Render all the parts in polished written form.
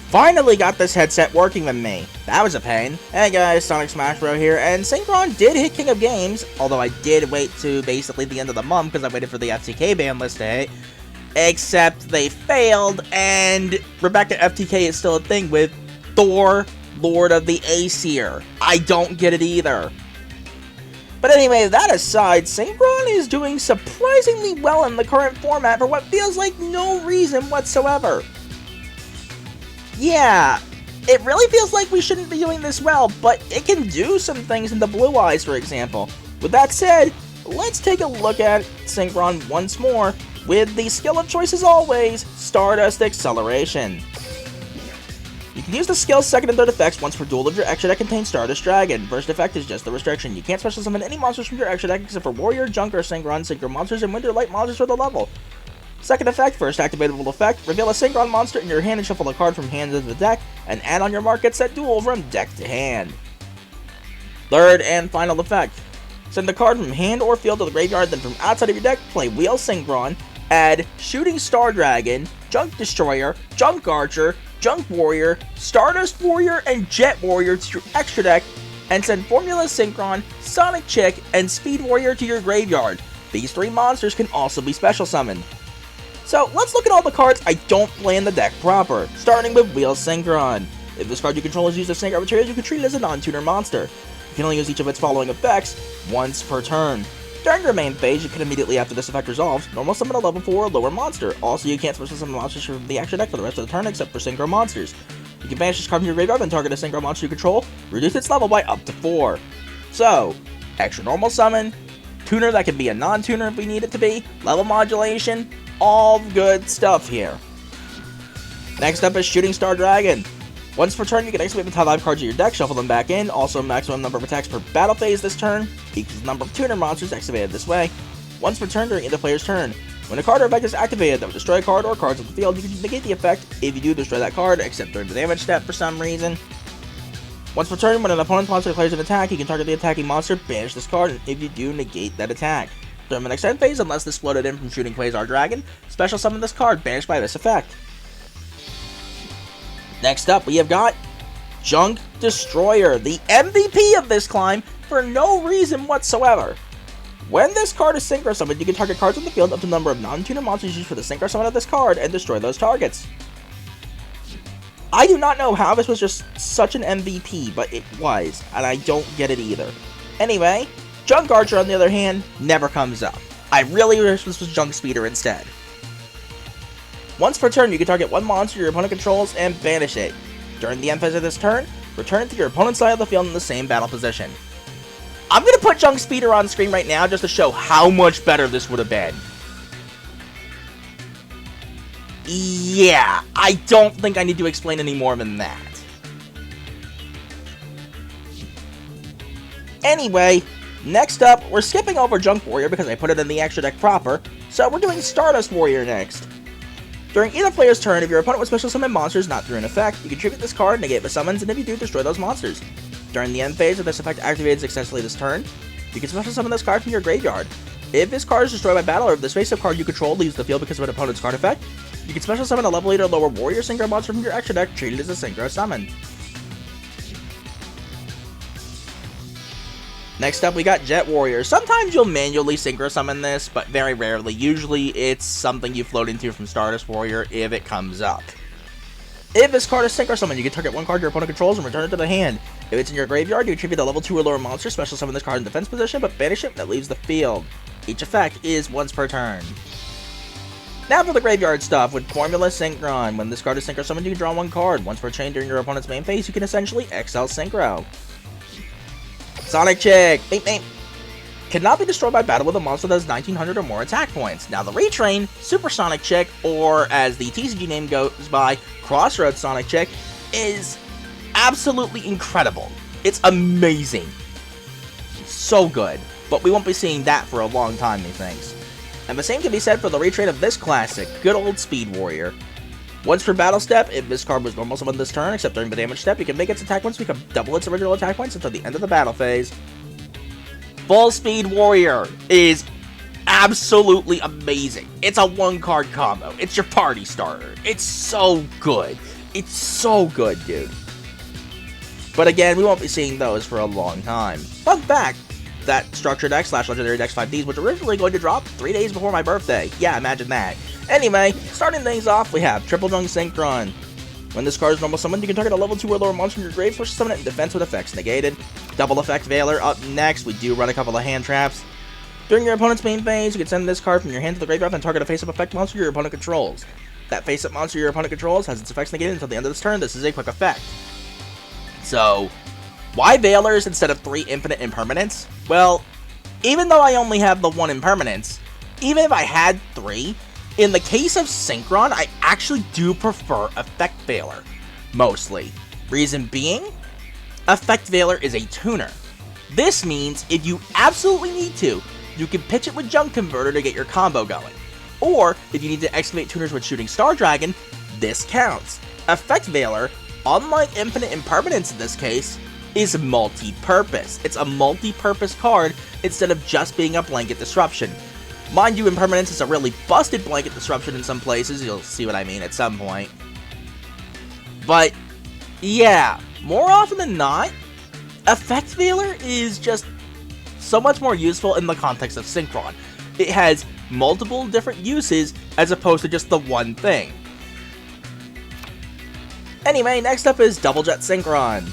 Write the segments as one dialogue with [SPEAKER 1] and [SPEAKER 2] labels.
[SPEAKER 1] Finally got this headset working with me. That was a pain. Hey guys, Sonic Smash Bro here, and Synchron did hit King of Games, although I did wait to basically the end of the month because I waited for the FTK ban list to hit. Except they failed, and Rebecca FTK is still a thing with Thor, Lord of the Aesir. I don't get it either. But anyway, that aside, Synchron is doing surprisingly well in the current format for what feels like no reason whatsoever. Yeah, it really feels like we shouldn't be doing this well, but it can do some things in the Blue Eyes, for example. With that said, let's take a look at Synchron once more with the skill of choice as always, Stardust Acceleration. You can use the skill's second and third effects once per duel if your extra deck contains Stardust Dragon. First effect is just the restriction. You can't special summon any monsters from your extra deck except for Warrior, Junk, or Synchro monsters and Winter Light monsters for the level. Second effect, first activatable effect, reveal a Synchron monster in your hand and shuffle a card from hand into the deck, and add on your market set duel from deck to hand. Third and final effect, send a card from hand or field to the graveyard, then from outside of your deck, play Wheel Synchron, add Shooting Star Dragon, Junk Destroyer, Junk Archer, Junk Warrior, Stardust Warrior, and Jet Warrior to your extra deck, and send Formula Synchron, Sonic Chick, and Speed Warrior to your graveyard. These three monsters can also be special summoned. So let's look at all the cards I don't play in the deck proper, starting with Wheel Synchron. If this card you control is used as Synchron material, you can treat it as a non-tuner monster. You can only use each of its following effects once per turn. During your main phase, you can immediately after this effect resolves, normal summon a level 4 or lower monster. Also, you can't special summon monsters from the extra deck for the rest of the turn except for Synchro monsters. You can banish this card from your graveyard and target a Synchro monster you control, reduce its level by up to 4. So, extra normal summon, tuner that can be a non-tuner if we need it to be, level modulation, all good stuff here. Next up is Shooting Star Dragon. Once per turn, you can activate the top 5 cards of your deck, shuffle them back in. Also, maximum number of attacks per battle phase this turn equals the number of tuner monsters activated this way. Once per turn during either player's turn. When a card or effect is activated that would destroy a card or cards on the field, you can negate the effect if you do destroy that card, except during the damage step for some reason. Once per turn, when an opponent's monster declares an attack, you can target the attacking monster, banish this card, and if you do, negate that attack. During the next end phase, unless this floated in from Shooting Quasar Dragon, special summon this card, banished by this effect. Next up, we have got Junk Destroyer, the MVP of this climb for no reason whatsoever. When this card is Synchro summoned, you can target cards on the field up to the number of non-tuner monsters used for the Synchro summon of this card and destroy those targets. I do not know how this was just such an MVP, but it was, and I don't get it either. Anyway, Junk Archer, on the other hand, never comes up. I really wish this was Junk Speeder instead. Once per turn, you can target one monster your opponent controls and banish it. During the end phase of this turn, return it to your opponent's side of the field in the same battle position. I'm going to put Junk Speeder on screen right now just to show how much better this would have been. Yeah, I don't think I need to explain any more than that. Anyway, next up, we're skipping over Junk Warrior because I put it in the extra deck proper, so we're doing Stardust Warrior next. During either player's turn, if your opponent would special summon monsters not through an effect, you can tribute this card, negate the summons, and if you do, destroy those monsters. During the end phase, if this effect activated successfully this turn, you can special summon this card from your graveyard. If this card is destroyed by battle, or if this face-up card you control leaves the field because of an opponent's card effect, you can special summon a level 8 or lower Warrior Synchro monster from your extra deck, treated as a Synchro summon. Next up, we got Jet Warrior. Sometimes you'll manually Synchro summon this, but very rarely. Usually, it's something you float into from Stardust Warrior if it comes up. If this card is Synchro summoned, you can target one card your opponent controls and return it to the hand. If it's in your graveyard, you attribute a level 2 or lower monster, special summon this card in defense position, but banish it when it leaves the field. Each effect is once per turn. Now for the graveyard stuff, with Formula Synchron. When this card is Synchro summoned, you can draw one card. Once per chain during your opponent's main phase, you can essentially Accel Synchro. Sonic Chick, beep beep, cannot be destroyed by battle with a monster that has 1900 or more attack points. Now the retrain, Super Sonic Chick, or as the TCG name goes by, Crossroads Sonic Chick, is absolutely incredible. It's amazing. So good. But we won't be seeing that for a long time, methinks. And the same can be said for the retrain of this classic, good old Speed Warrior. Once per battle step, if this card was normal summoned this turn, except during the damage step, you can make its attack points become double its original attack points until the end of the battle phase. Full Speed Warrior is absolutely amazing. It's a one-card combo. It's your party starter. It's so good. It's so good, dude. But again, we won't be seeing those for a long time. Fun fact, that Structure Deck / Legendary Dex 5Ds was originally going to drop 3 days before my birthday. Yeah, imagine that. Anyway, starting things off, we have Triple Junk Synchron. When this card is normal summoned, you can target a level 2 or lower monster in your grave, special summon it in defense with effects negated. Double Effect Veiler up next. We do run a couple of hand traps. During your opponent's main phase, you can send this card from your hand to the graveyard and target a face-up effect monster your opponent controls. That face-up monster your opponent controls has its effects negated until the end of this turn. This is a quick effect. So, why Veilers instead of 3 infinite impermanents? Well, even though I only have the 1 impermanence, even if I had 3, in the case of Synchron, I actually do prefer Effect Veiler, mostly. Reason being, Effect Veiler is a tuner. This means if you absolutely need to, you can pitch it with Junk Converter to get your combo going. Or, if you need to excavate tuners with Shooting Star Dragon, this counts. Effect Veiler, unlike Infinite Impermanence in this case, is multi-purpose. It's a multi-purpose card instead of just being a blanket disruption. Mind you, Impermanence is a really busted blanket disruption in some places, you'll see what I mean at some point. But, yeah, more often than not, Effect Veiler is just so much more useful in the context of Synchron. It has multiple different uses as opposed to just the one thing. Anyway, next up is Double Jet Synchron.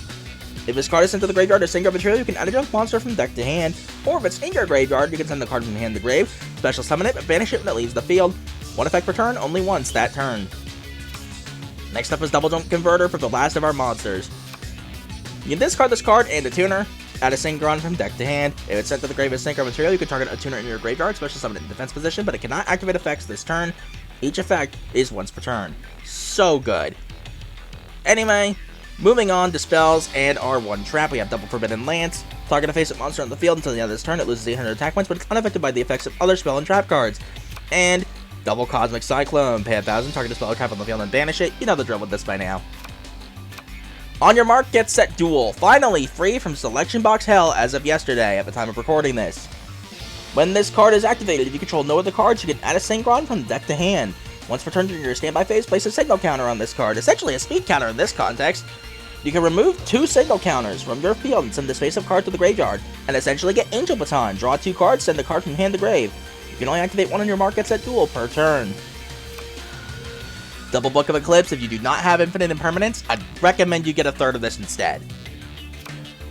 [SPEAKER 1] If this card is sent to the graveyard as Synchro material, you can add a junk monster from deck to hand, or if it's in your graveyard, you can send the card from hand to grave, special summon it, but banish it when it leaves the field. One effect per turn, only once that turn. Next up is Double Junk Converter for the last of our monsters. You can discard this card and a tuner, add a Synchron from deck to hand. If it's sent to the grave as Synchro material, you can target a tuner in your graveyard, special summon it in defense position, but it cannot activate effects this turn. Each effect is once per turn. So good. Anyway, moving on to spells and our one trap, we have Double Forbidden Lance. Target a face-up monster on the field until the end of this turn. It loses 800 attack points, but it's unaffected by the effects of other spell and trap cards. And Double Cosmic Cyclone. Pay 1,000, target a spell or trap on the field and banish it. You know the drill with this by now. On your mark, get set, Duel. Finally free from Selection Box Hell as of yesterday at the time of recording this. When this card is activated, if you control no other cards, you can add a Synchron from deck to hand. Once per turn during your standby phase, place a signal counter on this card, essentially a speed counter in this context. You can remove 2 signal counters from your field and send this face-up card to the graveyard, and essentially get Angel Baton. Draw 2 cards, send the card from hand to grave. You can only activate 1 on your mark, get set, Duel per turn. Double Book of Eclipse. If you do not have Infinite Impermanence, I'd recommend you get a third of this instead.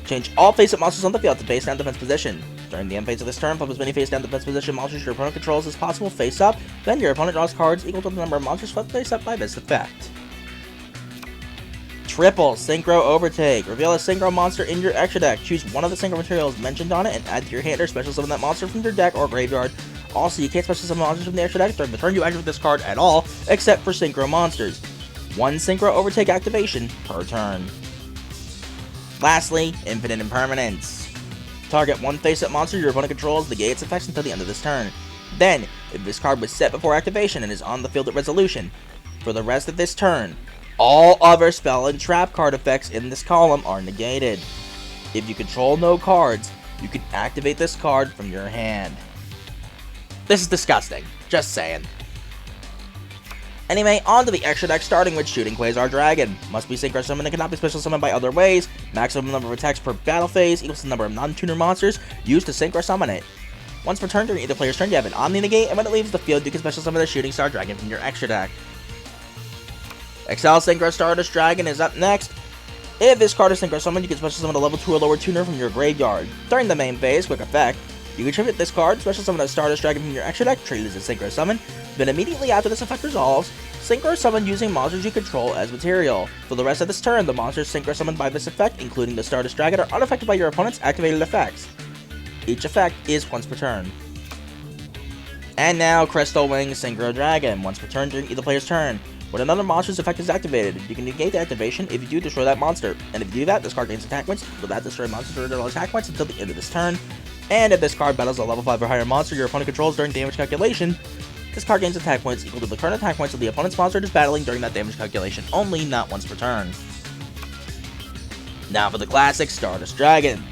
[SPEAKER 1] Change all face-up monsters on the field to face-down defense position. During the end phase of this turn, flip as many face-down defense position monsters your opponent controls as possible face-up, then your opponent draws cards equal to the number of monsters flipped face-up by this effect. Triple Synchro Overtake. Reveal a Synchro monster in your extra deck. Choose one of the Synchro materials mentioned on it and add to your hand or special summon that monster from your deck or graveyard. Also, you can't special summon monsters from the extra deck during the turn you activate this card at all, except for Synchro monsters. 1 Synchro Overtake activation per turn. Lastly, Infinite Impermanence. Target 1 face-up monster your opponent controls, negate its effects until the end of this turn. Then, if this card was set before activation and is on the field at resolution, for the rest of this turn, all other spell and trap card effects in this column are negated. If you control no cards, you can activate this card from your hand. This is disgusting, just saying. Anyway, on to the extra deck, starting with Shooting Quasar Dragon. Must be Synchro summoned and cannot be special summoned by other ways. Maximum number of attacks per battle phase equals the number of non-tuner monsters used to Synchro summon it. Once per turn during either player's turn, you have an Omni negate, and when it leaves the field, you can special summon a Shooting Star Dragon from your extra deck. Accel Synchro Stardust Dragon is up next. If this card is Synchro summoned, you can special summon a level 2 or lower tuner from your graveyard. During the main phase, quick effect, you can tribute this card, special summon a Stardust Dragon from your extra deck, treat it as a Synchro summon, then immediately after this effect resolves, Synchro summon using monsters you control as material. For the rest of this turn, the monsters Synchro summoned by this effect, including the Stardust Dragon, are unaffected by your opponent's activated effects. Each effect is once per turn. And now, Crystal Wing Synchro Dragon, once per turn during either player's turn. When another monster's effect is activated, you can negate the activation if you do destroy that monster. And if you do that, this card gains attack points. With that destroyed monster to attack points until the end of this turn. And if this card battles a level 5 or higher monster your opponent controls during damage calculation, this card gains attack points equal to the current attack points of the opponent's monster it is battling during that damage calculation only, not once per turn. Now for the classic Stardust Dragon.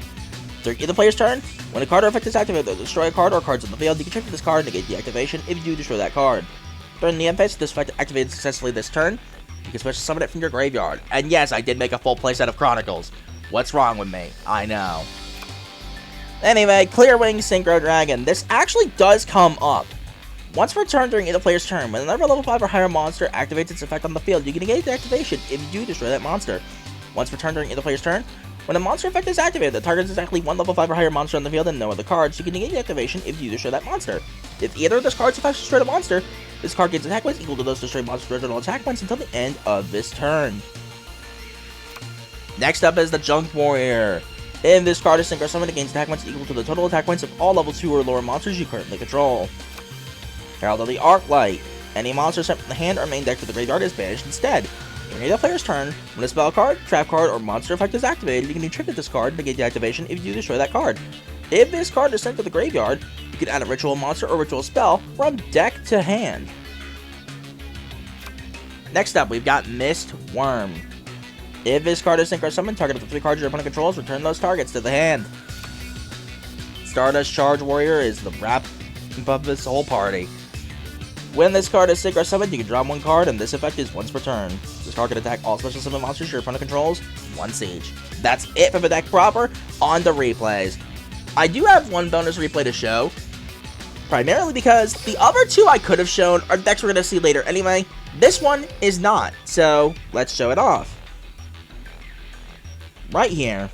[SPEAKER 1] During either player's turn, when a card or effect is activated to destroy a card or cards on the field, you can tribute this card and negate the activation if you do destroy that card. During the end phase, this effect activated successfully this turn. You can special summon it from your graveyard. And yes, I did make a full playset of Chronicles. What's wrong with me? I know. Anyway, Clear Wing Synchro Dragon. This actually does come up. Once per turn during either player's turn, when another level 5 or higher monster activates its effect on the field, you can negate the activation if you do destroy that monster. Once per turn during either player's turn, when a monster effect is activated that targets exactly one level 5 or higher monster on the field and no other cards, you can negate the activation if you destroy that monster. If either of those cards effects destroy the monster, this card gains attack points equal to those destroyed monster's original attack points until the end of this turn. Next up is the Junk Warrior. If this card is Synchro Summon, it gains attack points equal to the total attack points of all level 2 or lower monsters you currently control. Herald of the Arclight. Any monster sent from the hand or main deck to the graveyard is banished instead. During the player's turn, when a spell card, trap card, or monster effect is activated, you can trigger this card to negate the activation if you destroy that card. If this card is sent to the graveyard, you can add a ritual monster or ritual spell from deck to hand. Next up, we've got Mist Worm. If this card is Synchro Summon, target up to 3 cards your opponent controls, return those targets to the hand. Stardust Charge Warrior is the wrap above this whole party. When this card is Synchro Summoned, you can draw 1 card, and this effect is once per turn. This card can attack all special summon monsters your opponent controls, 1 siege. That's it for the deck proper. On to replays. I do have 1 bonus replay to show, primarily because the other 2 I could have shown are decks we're going to see later anyway. This one is not, so let's show it off. Right here.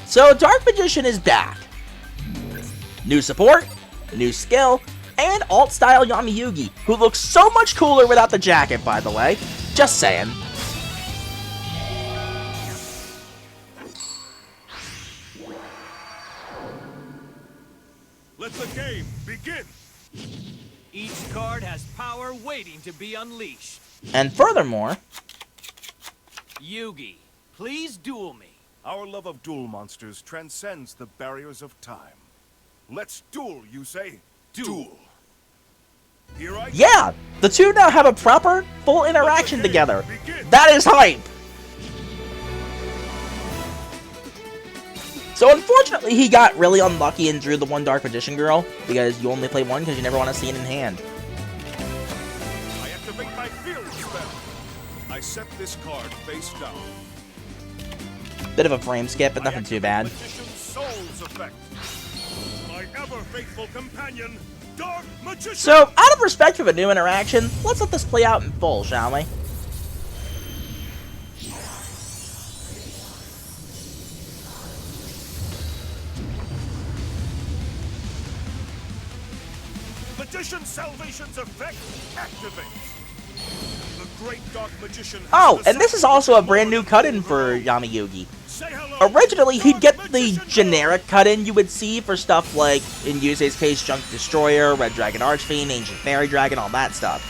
[SPEAKER 1] So Dark Magician is back. New support, new skill, and alt-style Yami-Yugi, who looks so much cooler without the jacket, by the way. Just saying.
[SPEAKER 2] Let the game begin!
[SPEAKER 3] Each card has power waiting to be unleashed.
[SPEAKER 1] And furthermore...
[SPEAKER 3] Yugi, please duel me.
[SPEAKER 2] Our love of duel monsters transcends the barriers of time. Let's duel, you say? Duel. Here I go.
[SPEAKER 1] Yeah! The 2 now have a proper, full interaction together. That is hype! So unfortunately, he got really unlucky and drew the 1 Dark Magician Girl, because you only play 1 because you never want to see it in hand.
[SPEAKER 2] I activate my field spell. I set this card face down.
[SPEAKER 1] Bit of a frame skip, but nothing too bad.
[SPEAKER 2] Magician's Soul's effect. My ever-faithful companion, Dark Magician!
[SPEAKER 1] So, out of respect for the new interaction, let's let this play out in full, shall we?
[SPEAKER 2] Magician Salvation's effect activates. The great Dark Magician.
[SPEAKER 1] Oh, and this is also a brand new cut-in for Yami-Yugi. Originally, he'd get the generic cut-in you would see for stuff like, in Yusei's case, Junk Destroyer, Red Dragon Archfiend, Ancient Fairy Dragon, all that stuff,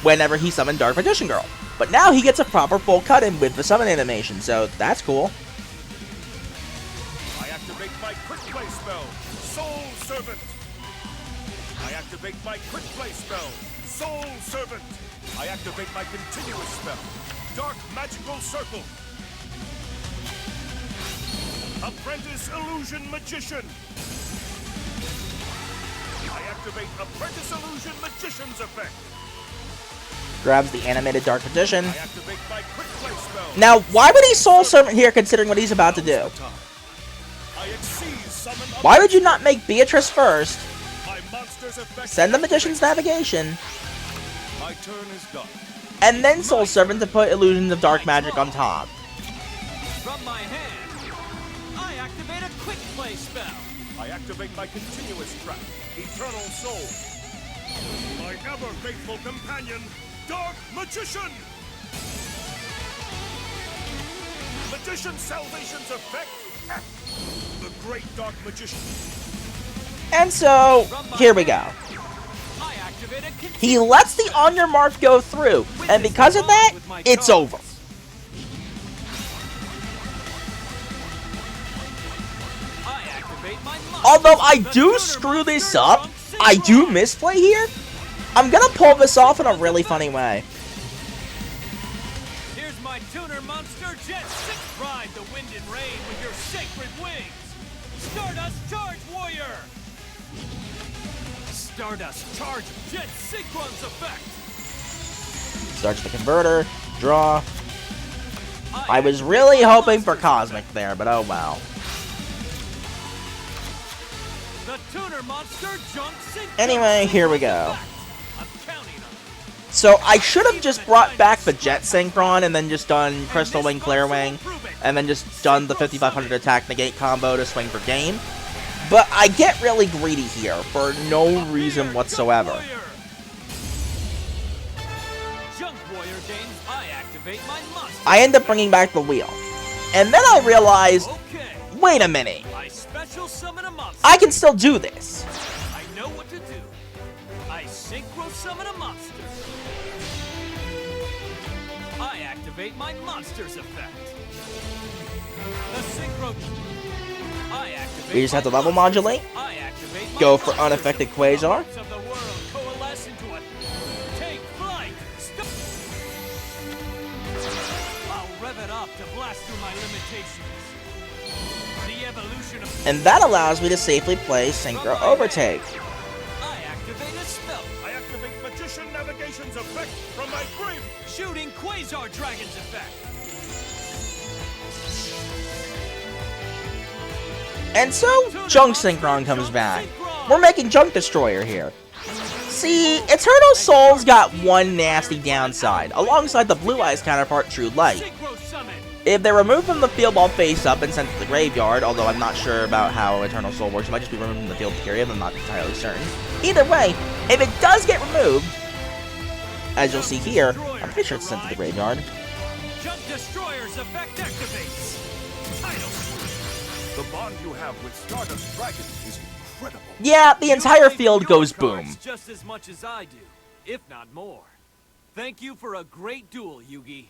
[SPEAKER 1] whenever he summoned Dark Magician Girl. But now he gets a proper full cut-in with the summon animation, so that's cool.
[SPEAKER 2] I activate my quick play spell, Soul Servant. I activate my quick play spell, Soul Servant. I activate my continuous spell, Dark Magical Circle. Apprentice Illusion Magician. I activate Apprentice Illusion Magician's effect.
[SPEAKER 1] Grabs the animated Dark Magician.
[SPEAKER 2] I activate my quick play spell.
[SPEAKER 1] Now, why would he Soul Servant here considering what he's about to do?
[SPEAKER 2] I exceed summon.
[SPEAKER 1] Why would you not make Beatrice first,
[SPEAKER 2] My monster's effect.
[SPEAKER 1] send the Magician's Navigation,
[SPEAKER 2] My turn is done.
[SPEAKER 1] and then Soul Servant to put Illusions of Dark Magic on top?
[SPEAKER 3] From my hand, I activate a quick play spell.
[SPEAKER 2] I activate my continuous trap, Eternal Soul. My ever-faithful companion, Dark Magician! Magician Salvation's effect, the great Dark Magician.
[SPEAKER 1] And so, here we go.
[SPEAKER 3] I activate a
[SPEAKER 1] He lets the on your mark go through, and because of that, it's over.
[SPEAKER 3] I activate my
[SPEAKER 1] Although I do screw this up, I do misplay here, I'm gonna pull this off in a really funny way.
[SPEAKER 3] Here's my tuner monster jet. Ride the wind and rain with your sacred wings. Stardust Charge Warrior. Stardust charge Jet Synchron's effect.
[SPEAKER 1] Starts the converter. Draw. I was really hoping for Cosmic there, but oh well.
[SPEAKER 3] The tuner monster junk Synchron.
[SPEAKER 1] Anyway, here we go.
[SPEAKER 3] I'm counting on it.
[SPEAKER 1] So I should have just brought back the Jet Synchron and then just done Crystal Wing, Clear Wing, and then just done the 5500 attack negate combo to swing for game. But I get really greedy here for no reason whatsoever.
[SPEAKER 3] Junk Warrior games, I activate my monster.
[SPEAKER 1] I end up bringing back the wheel. And then I realized,
[SPEAKER 3] Okay.
[SPEAKER 1] wait a minute,
[SPEAKER 3] I special summon a monster.
[SPEAKER 1] I can still do this.
[SPEAKER 3] I know what to do. I synchro summon a monster. I activate my monster's effect. The synchro. I activate.
[SPEAKER 1] We just have to
[SPEAKER 3] my
[SPEAKER 1] level
[SPEAKER 3] monster.
[SPEAKER 1] modulate.
[SPEAKER 3] I activate my
[SPEAKER 1] Go for
[SPEAKER 3] monster's
[SPEAKER 1] unaffected
[SPEAKER 3] effect.
[SPEAKER 1] Quasar.
[SPEAKER 3] Of the world coalesce into a take flight. I'll rev it up to blast through my limitations. The evolution of.
[SPEAKER 1] And that allows me to safely play Synchro Overtake.
[SPEAKER 3] I activate a spell.
[SPEAKER 2] I activate Magician Navigation's effect from my grave.
[SPEAKER 3] Shooting Quasar Dragon's effect.
[SPEAKER 1] And so, Junk Synchron comes back. We're making Junk Destroyer here. See, Eternal Soul's got one nasty downside, alongside the Blue Eyes counterpart True Light.
[SPEAKER 3] Synchro summon.
[SPEAKER 1] If they're removed from the field while face up and sent to the graveyard, although I'm not sure about how Eternal Soul works, it might just be removed from the field period, I'm not entirely certain. Either way, if it does get removed, as you'll see here, I'm pretty sure it's sent to the graveyard.
[SPEAKER 3] Junk Destroyer's effect activates. Title.
[SPEAKER 2] The bond you have with Stardust Dragon is incredible.
[SPEAKER 1] Yeah, the entire field
[SPEAKER 3] Your
[SPEAKER 1] goes
[SPEAKER 3] cards
[SPEAKER 1] boom.
[SPEAKER 3] Just as much as I do, if not more. Thank you for a great duel, Yugi.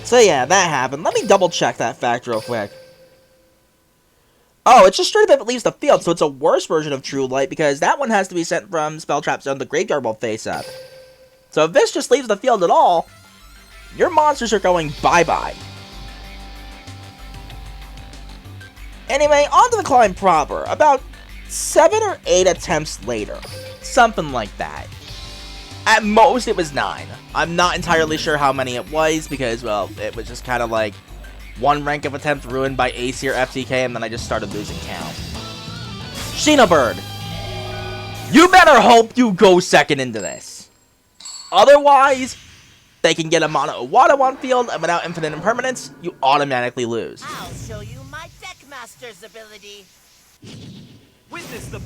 [SPEAKER 1] So yeah, that happened. Let me double check that fact real quick. Oh, it's just straight up if it leaves the field, so it's a worse version of True Light, because that one has to be sent from Spell Trap Zone to the graveyard while face up. So if this just leaves the field at all, your monsters are going bye-bye. Anyway, on to the climb proper. About 7 or 8 attempts later. Something like that. At most, it was 9. I'm not entirely sure how many it was, because, well, it was just kind of like one rank of attempt ruined by AC or FTK, and then I just started losing count. Shinobird, you better hope you go second into this. Otherwise, they can get a Mono Iwata on field, and without infinite impermanence, you automatically lose.
[SPEAKER 4] I'll show you my Deckmaster's ability.
[SPEAKER 3] Witness the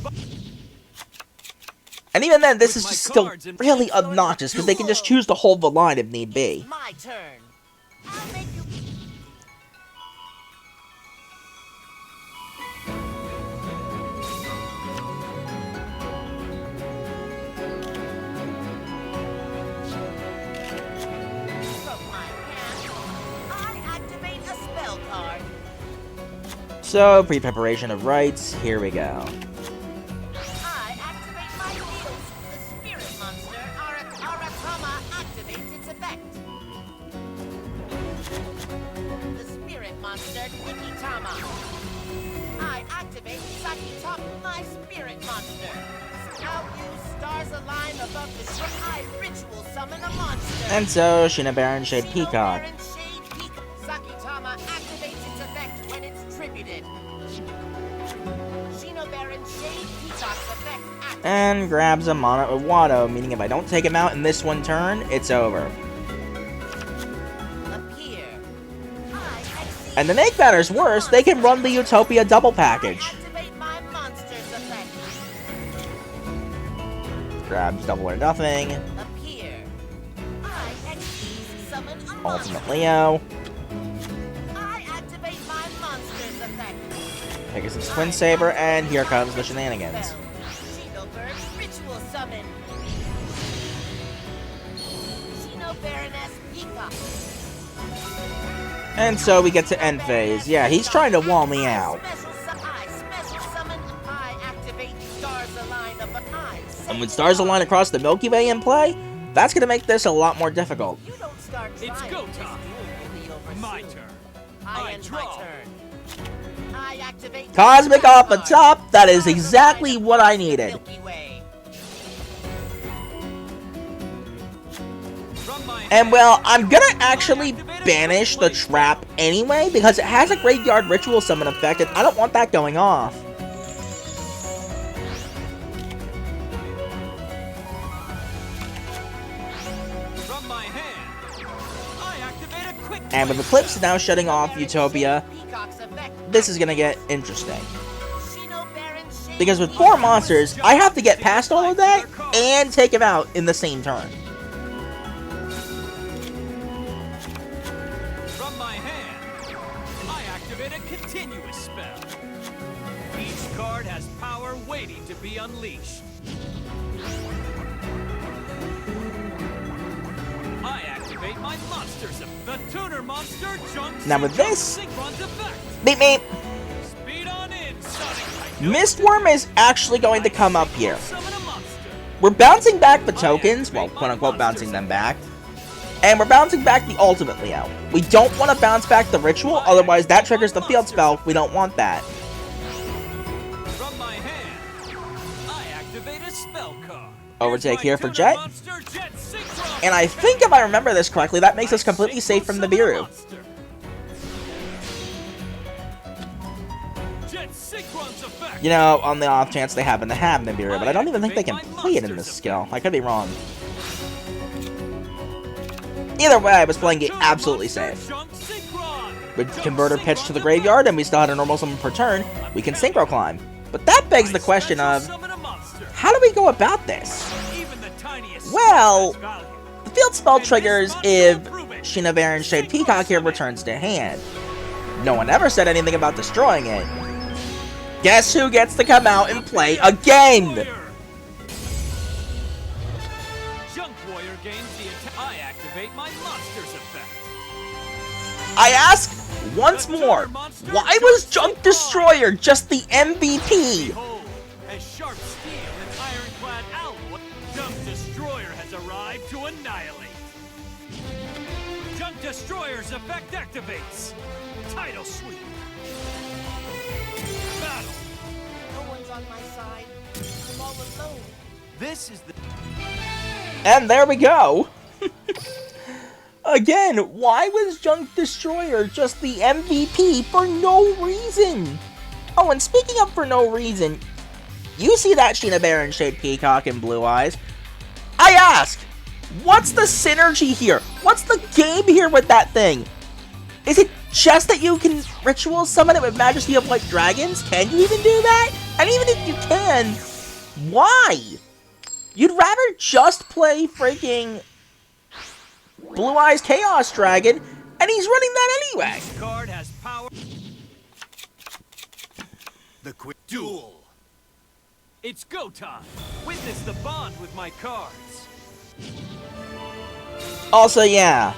[SPEAKER 1] And even then, this
[SPEAKER 3] With
[SPEAKER 1] is
[SPEAKER 3] my
[SPEAKER 1] just still
[SPEAKER 3] cards and
[SPEAKER 1] really
[SPEAKER 3] flips
[SPEAKER 1] obnoxious, because they can just choose to hold the line if need be.
[SPEAKER 4] My turn. I'll make you. From my hand, I activate a spell card.
[SPEAKER 1] So, pre-preparation of rites, here we go.
[SPEAKER 4] I activate my heals. The spirit monster, Aratama, activates its effect. The spirit monster, Nikitama. I activate Sakitama, my spirit monster. Now use stars align above the ship. I ritual summon a monster.
[SPEAKER 1] And so, Shinobird and Shade Peacock.
[SPEAKER 4] Shinobird and Shade Peacock. Sakitama activates its effect when it's tributed. Shinobird and Shade Peacock's effect activates.
[SPEAKER 1] And grabs a Mono Iwata, meaning if I don't take him out in this one turn, it's over.
[SPEAKER 4] Appear. I exceed.
[SPEAKER 1] And to make matters worse, they can run the Utopia double package.
[SPEAKER 4] I activate my monster's effect.
[SPEAKER 1] Grabs double or nothing.
[SPEAKER 4] Appear. I exceed. Summon a monster.
[SPEAKER 1] Ultimate Leo.
[SPEAKER 4] I activate my monster's effect.
[SPEAKER 1] Pegasus Twin Saber, and here comes the shenanigans.
[SPEAKER 4] Shinobird ritual summon. Shinobaroness Peacock.
[SPEAKER 1] And so we get to end phase. Yeah, he's trying to wall me out.
[SPEAKER 4] I special summon. I activate stars align above.
[SPEAKER 1] And when stars align across the Milky Way in play, that's going to make this a lot more difficult.
[SPEAKER 4] You don't start
[SPEAKER 3] It's
[SPEAKER 4] trying.
[SPEAKER 3] go
[SPEAKER 4] This
[SPEAKER 3] time.
[SPEAKER 4] duel will be over
[SPEAKER 3] My
[SPEAKER 4] soon.
[SPEAKER 3] turn.
[SPEAKER 4] I
[SPEAKER 3] I
[SPEAKER 4] end
[SPEAKER 3] draw.
[SPEAKER 4] my turn. I activate
[SPEAKER 1] Cosmic off the top, that is exactly what I needed.
[SPEAKER 4] Milky Way.
[SPEAKER 1] And well, I'm gonna actually banish the trap anyway, because it has a graveyard ritual summon effect, and I don't want that going off.
[SPEAKER 3] From my hand, I activate a quick
[SPEAKER 1] And with Eclipse now shutting off Utopia,
[SPEAKER 4] Peacock's effect.
[SPEAKER 1] this is gonna get interesting.
[SPEAKER 4] Shinobird
[SPEAKER 1] Because with 4 monsters, I have to get past all of that and take him out in the same turn.
[SPEAKER 3] From my hand, I activate a continuous spell. Each card has power waiting to be unleashed. I activate my monsters. The tuner monster jumps.
[SPEAKER 1] Now with this,
[SPEAKER 3] Synchron's effect.
[SPEAKER 1] beep beep,
[SPEAKER 3] Speed on in, Sonic.
[SPEAKER 1] Mistworm is actually going to come up here.
[SPEAKER 3] Summon a monster.
[SPEAKER 1] We're bouncing back the tokens, well, quote-unquote bouncing them back, and we're bouncing back the ultimate Leo. We don't want to bounce back the ritual, otherwise that triggers the field spell. We don't want that.
[SPEAKER 3] From my hand, I activate a spell card.
[SPEAKER 1] Overtake here for
[SPEAKER 3] Tuner
[SPEAKER 1] Jet.
[SPEAKER 3] monster, Jet Synchron.
[SPEAKER 1] And I think if I remember this correctly, that makes us completely safe from the Biru.
[SPEAKER 3] Jet Synchron's effect.
[SPEAKER 1] You know, on the off chance they happen to have Nibiru, but I don't even think they can play it in this skill. I could be wrong. Either way, I was playing it absolutely safe. With Converter pitch to the graveyard and we still had a normal summon per turn, we can Synchro Climb. But that begs the question of, how do we go about this? Well, the field spell triggers if Shinobird and Shade Peacock here returns to hand. No one ever said anything about destroying it. Guess who gets to come out and play again?
[SPEAKER 3] Junk Warrior gains the attack. I activate my monster's effect.
[SPEAKER 1] I ask once more, why was Junk Destroyer just the MVP?
[SPEAKER 3] Behold, as sharp steel and ironclad alloy, Junk Destroyer has arrived to annihilate. Junk Destroyer's effect activates. Tidal Sweep. Battle.
[SPEAKER 4] No one's on my side. I'm all alone.
[SPEAKER 3] This is the
[SPEAKER 1] And there we go. Again, why was Junk Destroyer just the MVP for no reason? Oh, and speaking of for no reason, you see that Shinobird and Shade Peacock and Blue Eyes. I ask, what's the synergy here? What's the game here with that thing? Is it just that you can ritual summon it with Majesty of White Dragons? Can you even do that? And even if you can, why? You'd rather just play freaking Blue Eyes Chaos Dragon, and he's running that anyway.
[SPEAKER 3] card has power.
[SPEAKER 2] The quick duel.
[SPEAKER 3] It's go time. Witness the bond with my cards.
[SPEAKER 1] Also, yeah,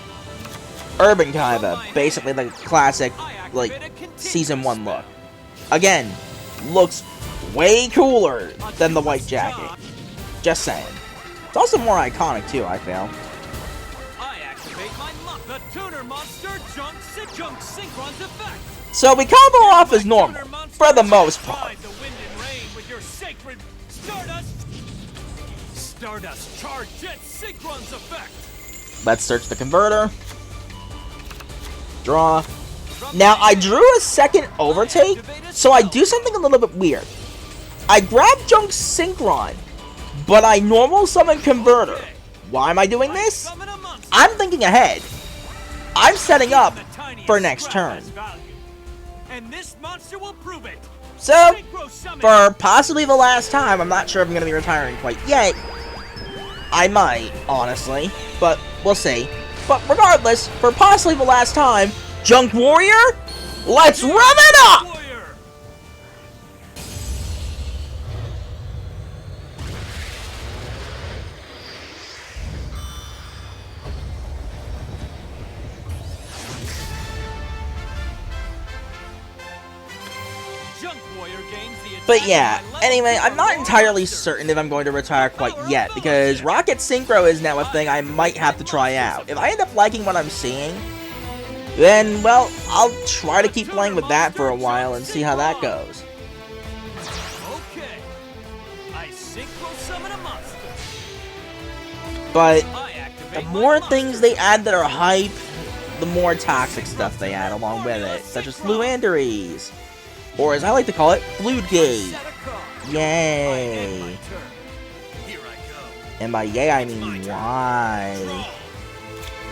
[SPEAKER 1] Urban Kaiba, basically the classic, like, Season 1 look. Again, looks way cooler than the white jacket. Just saying. It's also more iconic, too, I feel.
[SPEAKER 3] I activate my the tuner monster Junk Synchron's effect.
[SPEAKER 1] So we combo off as normal, for the most part.
[SPEAKER 3] Ride the wind and rain with your sacred Stardust. Stardust charge Jet Synchron's effect.
[SPEAKER 1] Let's search the converter. Draw. Now, I drew a second overtake, so I do something a little bit weird. I grab Junk Synchron, but I normal summon Converter. Why am I doing this? I'm thinking ahead. I'm setting up for next turn.
[SPEAKER 3] And this monster will prove it.
[SPEAKER 1] So, for possibly the last time, I'm not sure if I'm going to be retiring quite yet. I might, honestly, but we'll see. But regardless, for possibly the last time, Junk Warrior, let's rev it up! But yeah, anyway, I'm not entirely certain if I'm going to retire quite yet, because Rocket Synchro is now a thing I might have to try out. If I end up liking what I'm seeing, then, well, I'll try to keep playing with that for a while and see how that goes.
[SPEAKER 3] Okay. I synchro summon a monster.
[SPEAKER 1] But
[SPEAKER 3] I
[SPEAKER 1] the
[SPEAKER 3] activate
[SPEAKER 1] more
[SPEAKER 3] my
[SPEAKER 1] things they add that are hype, the more toxic stuff they add along with it, such as Fluanderies, or as I like to call it, Fludegate.
[SPEAKER 3] Set a card. I end
[SPEAKER 1] Yay!
[SPEAKER 3] my turn. Here I go.
[SPEAKER 1] And by yay, I mean why.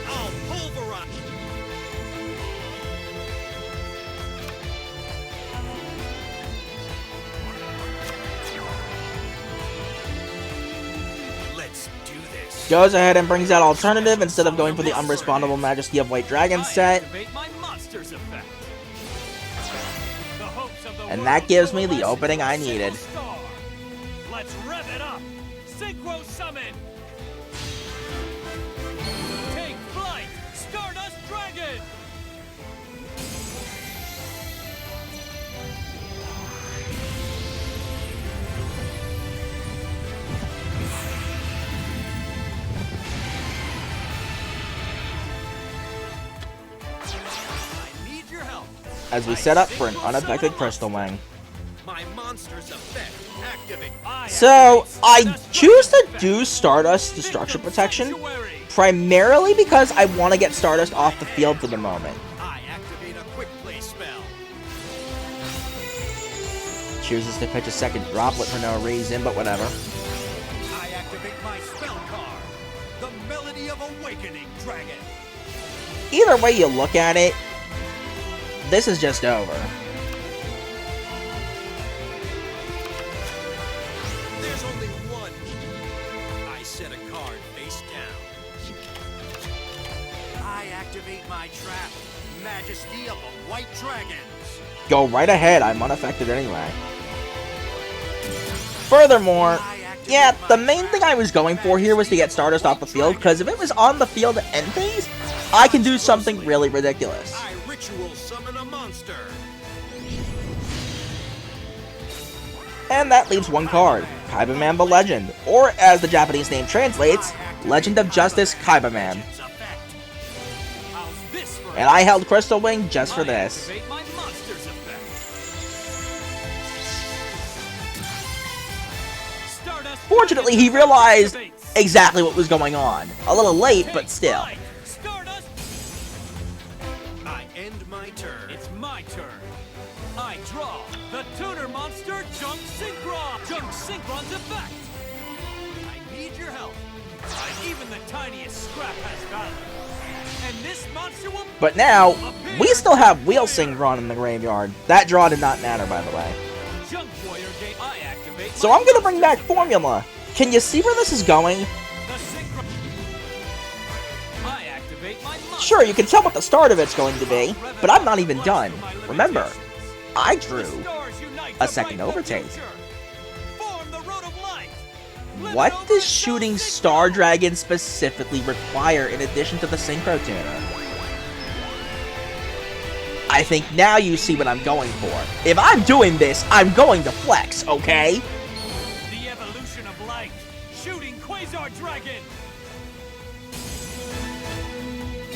[SPEAKER 3] I'll pulverize. Let's do this.
[SPEAKER 1] Goes ahead and brings out alternative instead of going for the unrespondable Majesty of White Dragon set.
[SPEAKER 3] Activate my monster's effect. The hopes of the
[SPEAKER 1] And that
[SPEAKER 3] world
[SPEAKER 1] gives me the
[SPEAKER 3] coalesce
[SPEAKER 1] opening I
[SPEAKER 3] into a
[SPEAKER 1] needed.
[SPEAKER 3] single star. Let's rev it up. Synchro summon. Take flight. Stardust Dragon. I need your help.
[SPEAKER 1] As we set up for an unaffected Crystal Wing.
[SPEAKER 3] My monster's effect activate.
[SPEAKER 1] So, I choose to do Stardust Destruction Protection primarily because I want to get Stardust off the field for the moment.
[SPEAKER 3] I activate a quick play spell.
[SPEAKER 1] Chooses to pitch a second droplet for no reason, but whatever.
[SPEAKER 3] I activate my spell card. The Melody of Awakening Dragon.
[SPEAKER 1] Either way you look at it, this is just over.
[SPEAKER 3] There's only one. I set a card face down. I activate my trap. Majesty of the White Dragons.
[SPEAKER 1] Go right ahead, I'm unaffected anyway. Furthermore, yeah, the main thing I was going for here was to get Stardust off the field, because if it was on the field at end phase, I can do something really ridiculous.
[SPEAKER 3] I ritual summon a monster.
[SPEAKER 1] And that leaves one card, Kaibaman the Legend, or as the Japanese name translates, Legend of Justice Kaibaman.
[SPEAKER 3] How's this for
[SPEAKER 1] And I held Crystal Wing just for
[SPEAKER 3] I
[SPEAKER 1] this.
[SPEAKER 3] activate my monster's effect. Stardust
[SPEAKER 1] Fortunately, he realized exactly what was going on. A little late, but still.
[SPEAKER 3] Stardust. I end my turn. It's my turn. I draw the tuner monster Junk Synchron. Junk Synchron's effect. I need your help. Even the tiniest scrap has value. And this monster will.
[SPEAKER 1] But now, we still have Wheel Synchron in the graveyard. That draw did not matter, by the way.
[SPEAKER 3] Junk Warrior Gate. I activate.
[SPEAKER 1] So I'm gonna bring back Formula. Can you see where this is going?
[SPEAKER 3] The Synchron. I activate my monster.
[SPEAKER 1] Sure, you can tell what the start of it's going to be, but I'm not even done. Remember, I drew a second overtake. What does shooting Star Dragon specifically require in addition to the Synchro Tuner? I think now you see what I'm going for. If I'm doing this, I'm going to flex, okay?
[SPEAKER 3] The evolution of light. Shooting Quasar Dragon.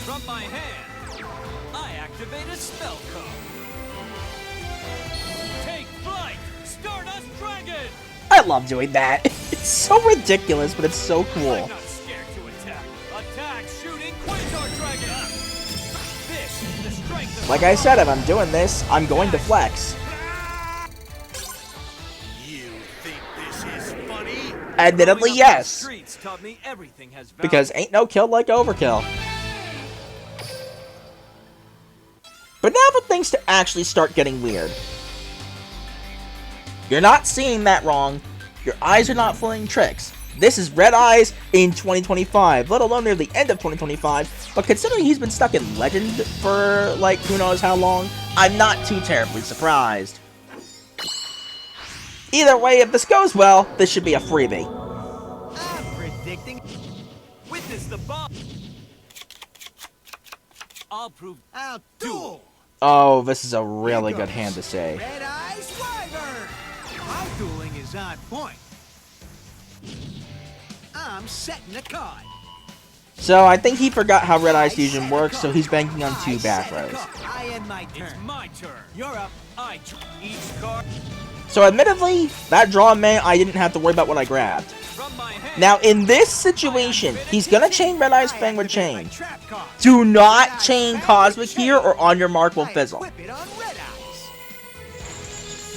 [SPEAKER 3] From my hand, I activate a spell card. Take flight, Stardust Dragon.
[SPEAKER 1] I love doing that. It's so ridiculous, but it's so cool.
[SPEAKER 3] I'm not scared to attack. Attack, shooting Quasar Dragon. This is the strength of
[SPEAKER 1] Like I said, if I'm doing this, I'm going to flex.
[SPEAKER 3] You think this is funny?
[SPEAKER 1] Admittedly,
[SPEAKER 3] Growing up in the
[SPEAKER 1] yes.
[SPEAKER 3] streets taught me everything has value.
[SPEAKER 1] Because ain't no kill like overkill. But now for things to actually start getting weird. You're not seeing that wrong. Your eyes are not pulling tricks. This is Red Eyes in 2025, let alone near the end of 2025. But considering he's been stuck in Legend for, like, who knows how long, I'm not too terribly surprised. Either way, if this goes well, this should be a freebie.
[SPEAKER 3] I'm predicting. Witness the bomb. I'll prove.
[SPEAKER 5] I'll duel.
[SPEAKER 1] Oh, this is a really good hand to say.
[SPEAKER 5] Red Eyes Wyvern. My dueling is on point. I'm setting a card.
[SPEAKER 1] So I think he forgot how Red Eyes Fusion works, so he's banking on 2 back rows.
[SPEAKER 5] I end my turn.
[SPEAKER 3] It's my turn.
[SPEAKER 5] You're up.
[SPEAKER 3] Each card
[SPEAKER 1] So admittedly, that draw meant I didn't have to worry about what I grabbed.
[SPEAKER 3] from my hand.
[SPEAKER 1] Now in this situation, he's gonna chain Red Eyes Fang with Chain.
[SPEAKER 5] Trap card.
[SPEAKER 1] Do not chain Cosmic here or on your mark will fizzle.
[SPEAKER 5] Equip it on Red Eyes.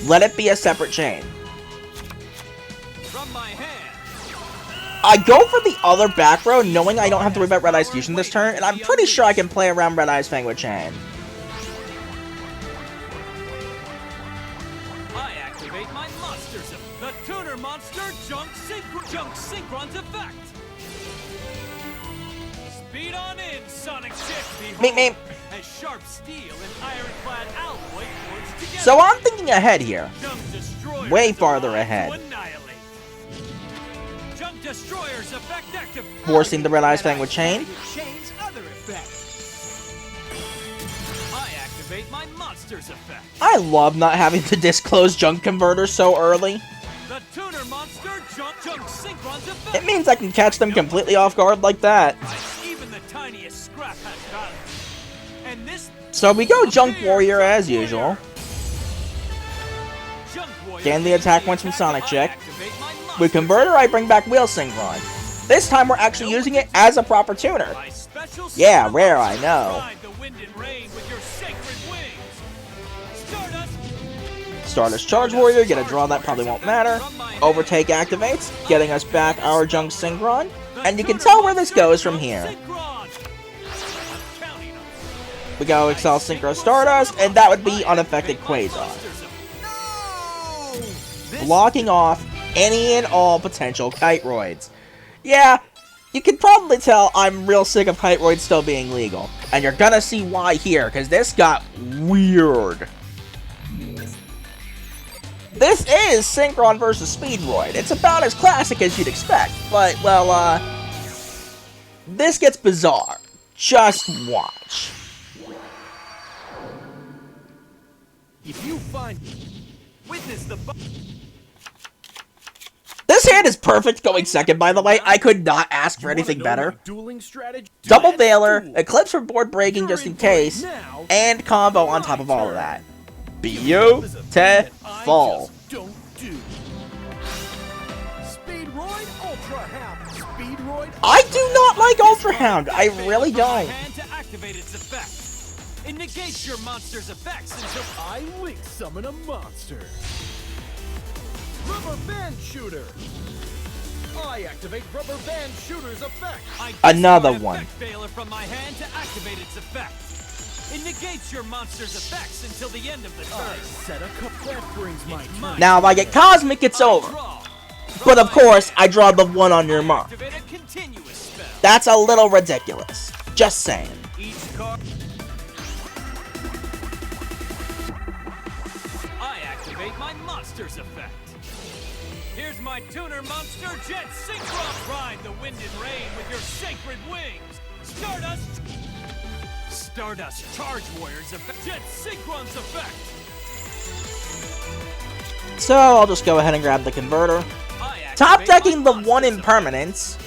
[SPEAKER 1] Let it be a separate chain.
[SPEAKER 3] From my hand.
[SPEAKER 1] I go for the other back row knowing I don't have to worry about Red Eyes Fusion this turn, and I'm pretty sure I can play around Red Eyes Fang with Chain.
[SPEAKER 3] I activate my monsters. The Tuner Monster Junk Synchron's effect. Speed on in, Sonic Chick.
[SPEAKER 1] Meep meep.
[SPEAKER 3] As sharp steel and ironclad alloy forged together.
[SPEAKER 1] So I'm thinking ahead here.
[SPEAKER 3] Junk Destroyer
[SPEAKER 1] Way
[SPEAKER 3] is
[SPEAKER 1] farther
[SPEAKER 3] alive
[SPEAKER 1] ahead.
[SPEAKER 3] to annihilate. Junk Destroyer's effect active.
[SPEAKER 1] Forcing the Red Eyes Fang with Chain.
[SPEAKER 5] Chain's other effect.
[SPEAKER 3] I activate my monster's effect.
[SPEAKER 1] I love not having to disclose Junk Converter so early.
[SPEAKER 3] The Tuner Monster Junk Synchron's effect.
[SPEAKER 1] It means I can catch them completely off guard like that.
[SPEAKER 3] Even the tiniest scrap has value. And this
[SPEAKER 1] So we go Junk Warrior as usual.
[SPEAKER 3] Junk Warrior
[SPEAKER 1] Gain the attack points from Sonic
[SPEAKER 3] I
[SPEAKER 1] Chick.
[SPEAKER 3] activate my
[SPEAKER 1] With
[SPEAKER 3] monster's
[SPEAKER 1] Converter, I bring back Wheel Synchron. This time we're actually using it as a proper tuner.
[SPEAKER 3] My special
[SPEAKER 1] Yeah,
[SPEAKER 3] super
[SPEAKER 1] rare, I
[SPEAKER 3] monster.
[SPEAKER 1] know.
[SPEAKER 3] Ride the wind and rain with your sacred wings. Stardust.
[SPEAKER 1] Stardust Charge Warrior, get a draw that probably won't matter. Overtake activates, getting us back our Junk Synchron. And you can tell where this goes from here.
[SPEAKER 3] Synchron. I'm counting on it.
[SPEAKER 1] We go Accel Synchro Stardust, and that would be unaffected Quasar.
[SPEAKER 5] No! This
[SPEAKER 1] Blocking off any and all potential Kiteroids. Yeah, you can probably tell I'm real sick of Kiteroids still being legal. And you're gonna see why here, because this got weird. This is Synchron versus Speedroid. It's about as classic as you'd expect, but, well, this gets bizarre. Just watch.
[SPEAKER 5] If you find
[SPEAKER 3] Witness the
[SPEAKER 1] This hand is perfect going second, by the way. I could not ask for anything better.
[SPEAKER 2] Dueling strategy.
[SPEAKER 1] Double Veiler, Eclipse for board breaking just in case, and combo on top of all of that. Beautiful.
[SPEAKER 2] Don't do. Speedroid Ultra Hound. Speedroid.
[SPEAKER 1] I do not like Ultra Hound. I really
[SPEAKER 3] From my
[SPEAKER 1] don't.
[SPEAKER 3] hand to activate its effect. It negates your monster's effects until
[SPEAKER 2] I link summon a monster. Rubber Band Shooter. I activate Rubber Band Shooter's effect.
[SPEAKER 3] I
[SPEAKER 1] Another
[SPEAKER 3] destroy
[SPEAKER 1] one.
[SPEAKER 3] Effect Veiler from my hand to activate its effect. It negates your monster's effects until the end of the turn.
[SPEAKER 2] Set a cup that brings my turn.
[SPEAKER 1] Now, if I get Cosmic, it's over.
[SPEAKER 3] Draw.
[SPEAKER 1] But of course, I draw the one on your mark.
[SPEAKER 3] Activate a continuous spell.
[SPEAKER 1] That's a little ridiculous. Just saying.
[SPEAKER 3] Each card. I activate my monster's effect. Here's my Tuner Monster Jet Synchron. Ride the wind and rain with your sacred wings. Stardust. Stardust Charge Warrior's effect. Jet Synchron's effect.
[SPEAKER 1] So I'll just go ahead and grab the Converter.
[SPEAKER 3] I activate
[SPEAKER 1] Top decking
[SPEAKER 3] my
[SPEAKER 1] the one
[SPEAKER 3] monster's
[SPEAKER 1] Impermanence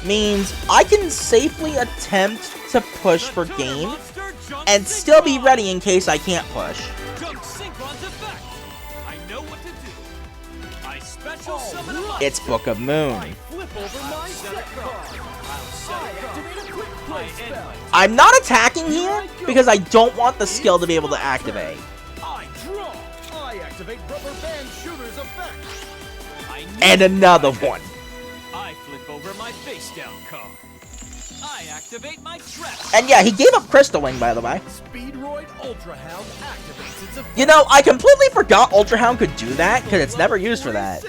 [SPEAKER 1] means I can safely attempt to push for
[SPEAKER 3] Tuner
[SPEAKER 1] game
[SPEAKER 3] Monster Junk
[SPEAKER 1] and still be
[SPEAKER 3] Synchron.
[SPEAKER 1] ready in case I can't push.
[SPEAKER 3] Junk Synchron's effect. I know what to do. I special summon a monster.
[SPEAKER 1] It's Book of Moon.
[SPEAKER 2] Flip over my set card. I activate a quick play spell.
[SPEAKER 1] I'm not attacking here because I don't want the skill to be able to activate.
[SPEAKER 2] I draw. I activate Rubber Band Shooter's effect.
[SPEAKER 1] And another one.
[SPEAKER 3] I flip over my face down card. I activate my trap.
[SPEAKER 1] And yeah, he gave up Crystal Wing, by the way.
[SPEAKER 2] Speedroid Ultra Hound activates its effect.
[SPEAKER 1] You know, I completely forgot Ultra Hound could do that because it's never used for that.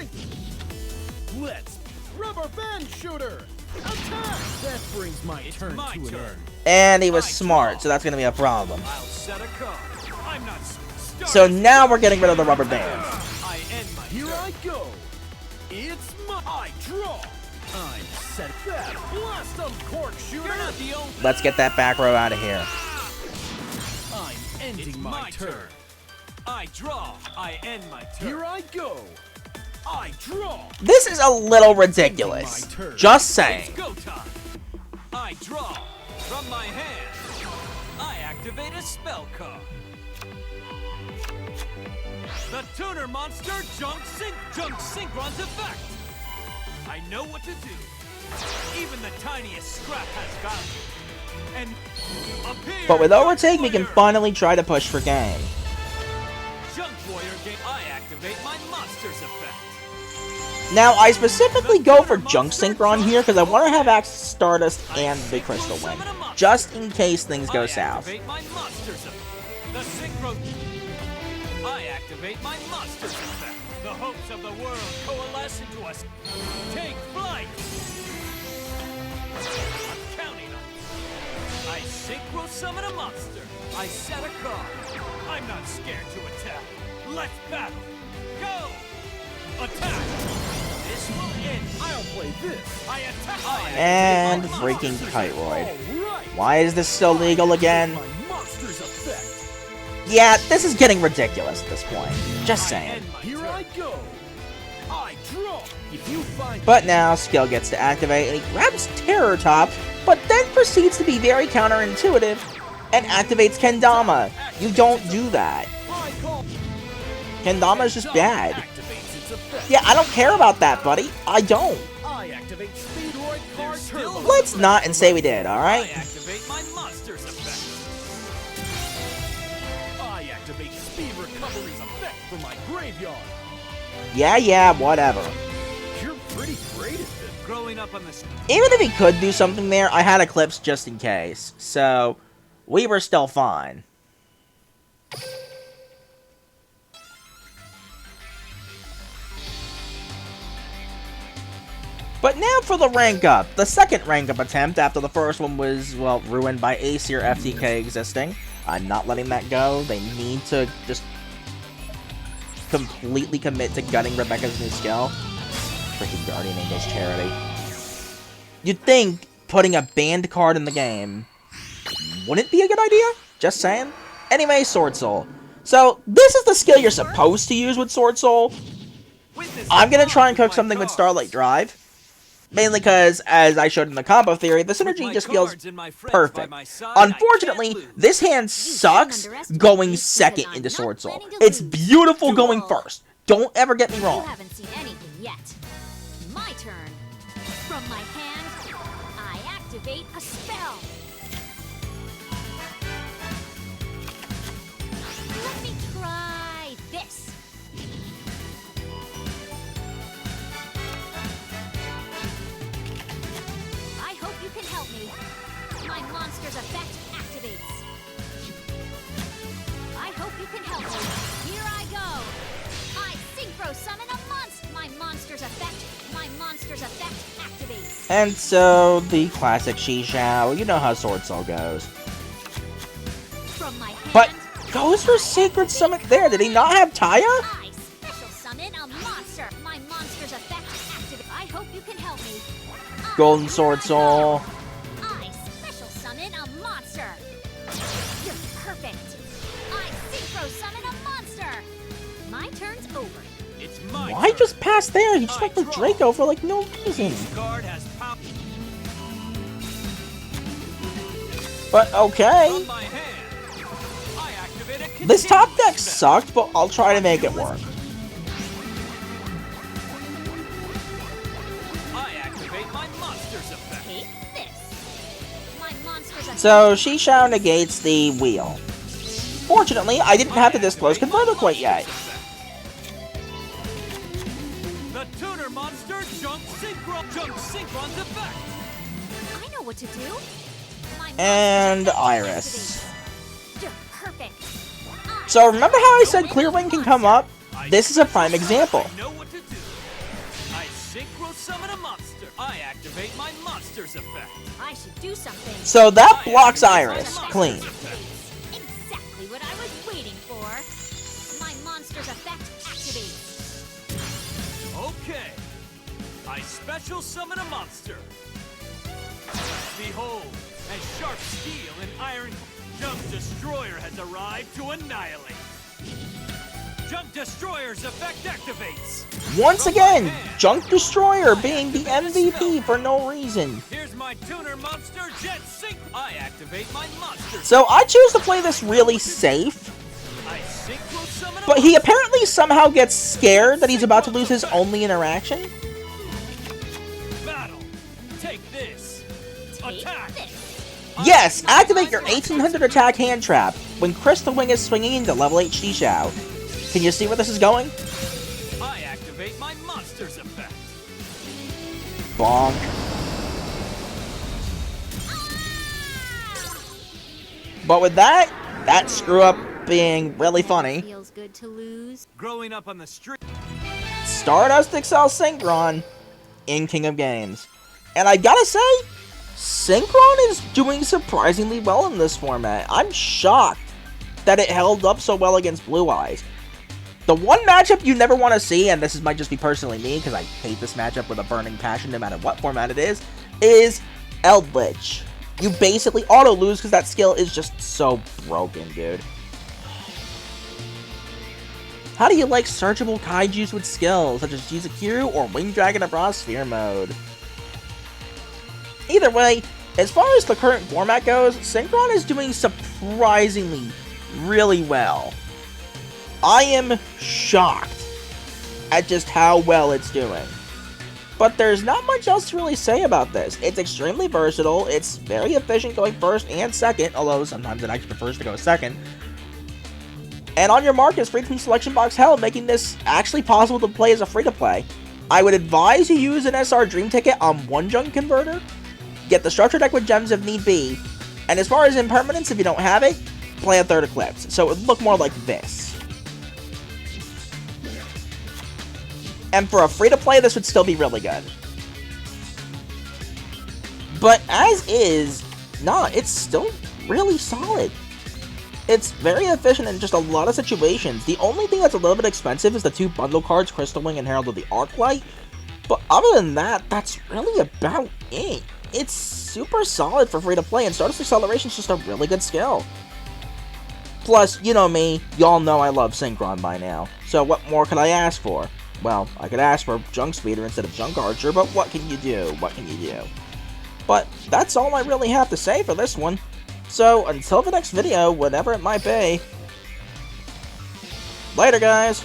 [SPEAKER 2] Let's Rubber Band Shooter. Attack. That brings my turn
[SPEAKER 3] my
[SPEAKER 2] to an
[SPEAKER 3] turn.
[SPEAKER 2] end.
[SPEAKER 1] And he was smart, so that's going to be a problem.
[SPEAKER 3] I'll set a card. I'm not stupid.
[SPEAKER 1] So now we're getting rid of the rubber band.
[SPEAKER 3] I end my
[SPEAKER 2] Here
[SPEAKER 3] turn.
[SPEAKER 2] I go. It's my. I draw. I'm set. That blast of Cork Shooter.
[SPEAKER 3] You're not the only.
[SPEAKER 1] Let's get that back row out of here.
[SPEAKER 2] I'm ending
[SPEAKER 3] It's
[SPEAKER 2] my turn.
[SPEAKER 3] I draw. I end my turn.
[SPEAKER 2] Here I go. I draw.
[SPEAKER 1] This is a little ridiculous. Just saying.
[SPEAKER 3] It's go time. I I draw. From my hand, I activate a spell card. The tuner monster Junk Synchron's effect. I know what to do. Even the tiniest scrap has value. And appear.
[SPEAKER 1] But with Overtake, we can finally try to push for gang.
[SPEAKER 3] Junk Warrior game. I activate my monster's effect.
[SPEAKER 1] Now, I specifically go for Junk Synchron here because I want to have Accel, Stardust, and the Crystal win, just in case things go south.
[SPEAKER 3] I activate my monster's effect. The Synchro. I activate my monster's effect. The hopes of the world coalesce into us. Take flight. I'm counting on you. I synchro summon a monster. I set a card. I'm not scared to attack. Let's battle. Go. Attack. This will end. I'll play this. I attack.
[SPEAKER 1] And freaking Kiteroid. Why is this still legal again?
[SPEAKER 2] My monster's effect.
[SPEAKER 1] Yeah, this is getting ridiculous at this point. Just saying.
[SPEAKER 2] Here I go. I draw. If you find
[SPEAKER 1] But now, Skill gets to activate, and he grabs Terror Top, but then proceeds to be very counterintuitive, and activates Kendama. You don't do that. Kendama is just bad.
[SPEAKER 2] activates its effect.
[SPEAKER 1] Yeah, I don't care about that, buddy. I don't.
[SPEAKER 2] I activate Speedroid card turbo.
[SPEAKER 1] Let's not and say we did,
[SPEAKER 3] I
[SPEAKER 1] alright?
[SPEAKER 3] activate my monster's effect.
[SPEAKER 2] I activate Speed Recovery's effect for my graveyard.
[SPEAKER 1] Yeah, whatever.
[SPEAKER 2] You're pretty great at this.
[SPEAKER 3] Growing up on the
[SPEAKER 1] Even if he could do something there, I had Eclipse just in case. So, we were still fine. But now for the rank up. The second rank up attempt after the first one was, well, ruined by Aesir FTK existing. I'm not letting that go. They need to just completely commit to gutting Rebecca's new skill. Freaking Guardian Angel's Charity. You'd think putting a banned card in the game wouldn't be a good idea? Just saying. Anyway, Swordsoul. So, this is the skill you're supposed to use with Swordsoul. I'm gonna try and cook something with Starlight Drive. Mainly because, as I showed in the combo theory, the synergy just feels perfect. Unfortunately, this hand sucks going second into Swordsoul. It's beautiful going first. Don't ever get me
[SPEAKER 6] You
[SPEAKER 1] wrong.
[SPEAKER 6] haven't seen anything yet. My turn. From my hand, I activate a spell. Let me try this. I hope you can help me. My monster's effect activates. I hope you can help me. Here I go. I synchro summon a monster. My monster's effect activates.
[SPEAKER 1] And so, the classic Shishao, you know how Swordsoul goes.
[SPEAKER 6] From my hand,
[SPEAKER 1] But, goes for Sacred Summit there. Did he not have Taya?
[SPEAKER 6] I special summon a monster. My monster's effect activates. I hope you can help me.
[SPEAKER 1] Golden Swordsoul.
[SPEAKER 6] I special summon a monster. You're perfect. I synchro summon a monster. My turn's over.
[SPEAKER 3] It's my
[SPEAKER 1] Why
[SPEAKER 3] turn.
[SPEAKER 1] just pass there? He just went for Draco for like no reason.
[SPEAKER 3] Each card has power.
[SPEAKER 1] But okay.
[SPEAKER 3] From my hand, I activate a
[SPEAKER 1] This top deck
[SPEAKER 3] continuous spell.
[SPEAKER 1] sucked, but I'll try to make it work.
[SPEAKER 3] I activate my monster's effect.
[SPEAKER 6] Take this. My monster's effect.
[SPEAKER 1] So, Shishao negates the wheel. Fortunately, I didn't have to disclose Converter quite yet.
[SPEAKER 3] The tuner monster Junk Synchron's effect.
[SPEAKER 6] I know what to do. My
[SPEAKER 1] And
[SPEAKER 6] monster's effect
[SPEAKER 1] Iris.
[SPEAKER 6] activates. You're perfect.
[SPEAKER 1] So, remember how I said Clear Wing can come up? This is a prime example.
[SPEAKER 3] I know what to do. I synchro summon a monster. I activate my monster's effect.
[SPEAKER 6] I should do something.
[SPEAKER 1] So, that blocks Iris. Clean.
[SPEAKER 6] Exactly what I was waiting for. My monster's effect activates.
[SPEAKER 3] Okay. I special summon a monster. Behold, as sharp steel and iron, Junk Destroyer has arrived to annihilate. Junk Destroyer's effect activates.
[SPEAKER 1] Once again, Junk Destroyer being the MVP for no reason.
[SPEAKER 3] Here's my tuner monster, Jet Sync. I activate my monster.
[SPEAKER 1] So I choose to play this really safe,
[SPEAKER 3] I synchro summon a
[SPEAKER 1] but he apparently somehow gets scared that he's about to lose his only interaction.
[SPEAKER 3] battle. Take this. Attack.
[SPEAKER 1] Yes, activate your 1800 attack hand trap when Crystal Wing is swinging into level HD Shao. Can you see where this is going?
[SPEAKER 3] I activate my monster's effect.
[SPEAKER 1] Bonk. But with that screw up being really funny,
[SPEAKER 6] Feels good to lose.
[SPEAKER 3] Growing up on the street.
[SPEAKER 1] Stardust Accel Synchron in King of Games. And I gotta say, Synchron is doing surprisingly well in this format. I'm shocked that it held up so well against Blue Eyes. The one matchup you never want to see, and this might just be personally me, because I hate this matchup with a burning passion no matter what format it is Eldritch. You basically auto-lose because that skill is just so broken, dude. How do you like searchable kaijus with skills, such as Jizukiru or Wing Dragon Abra Sphere mode? Either way, as far as the current format goes, Synchron is doing surprisingly really well. I am shocked at just how well it's doing. But there's not much else to really say about this. It's extremely versatile, it's very efficient going first and second, although sometimes it actually prefers to go second. And on your mark is free from selection box hell, making this actually possible to play as a free-to-play. I would advise you use an SR Dream Ticket on one junk converter, get the structure deck with gems if need be, and as far as impermanence, if you don't have it, play a third Eclipse, so it would look more like this. And for a free-to-play, this would still be really good. But as is, nah, it's still really solid. It's very efficient in just a lot of situations. The only thing that's a little bit expensive is the 2 bundle cards, Crystal Wing and Herald of the Arclight. But other than that, that's really about it. It's super solid for free-to-play, and Stardust Acceleration is just a really good skill. Plus, you know me, y'all know I love Synchron by now. So what more could I ask for? Well, I could ask for Junk Speeder instead of Junk Archer, but what can you do? What can you do? But that's all I really have to say for this one. So, until the next video, whatever it might be, later guys!